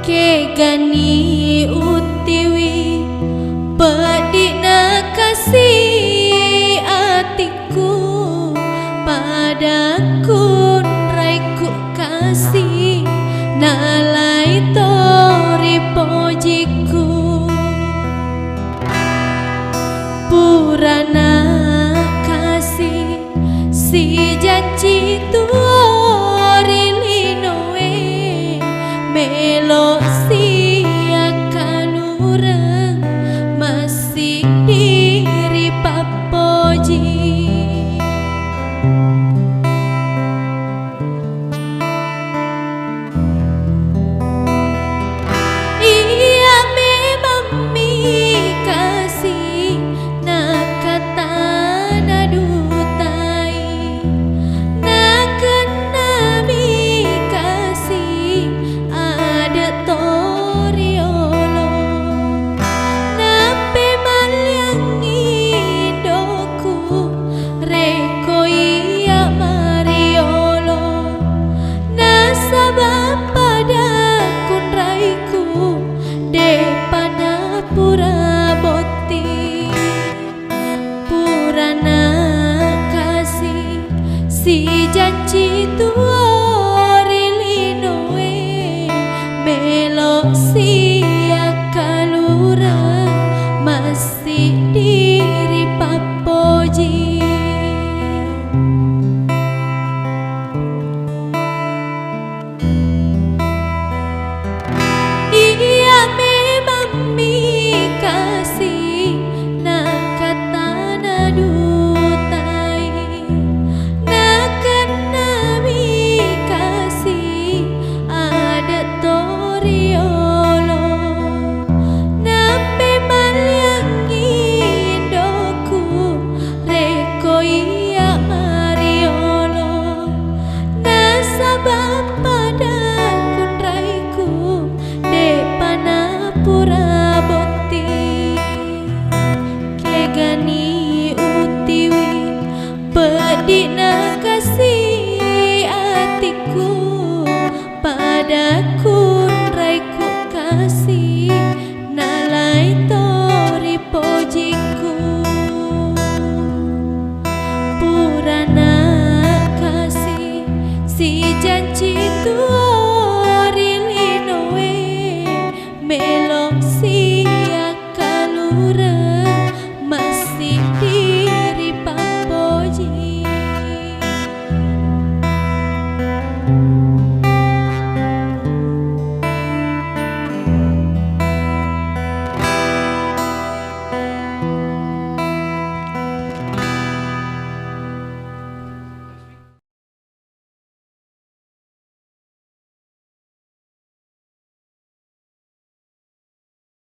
Kegani utiwi pedina kasih atiku padaku raiku kasih nalai tori pojiku purana kasih si janji tuori linoe melo akan urang masih diri papoji iya memang mi kasih nakata nadutai nakena mi kasih ada toriolo nape malyangi doku reko iya mariolo nasabab pada kunraiku depana pura boti purana kasih si janji tuori linoe melo si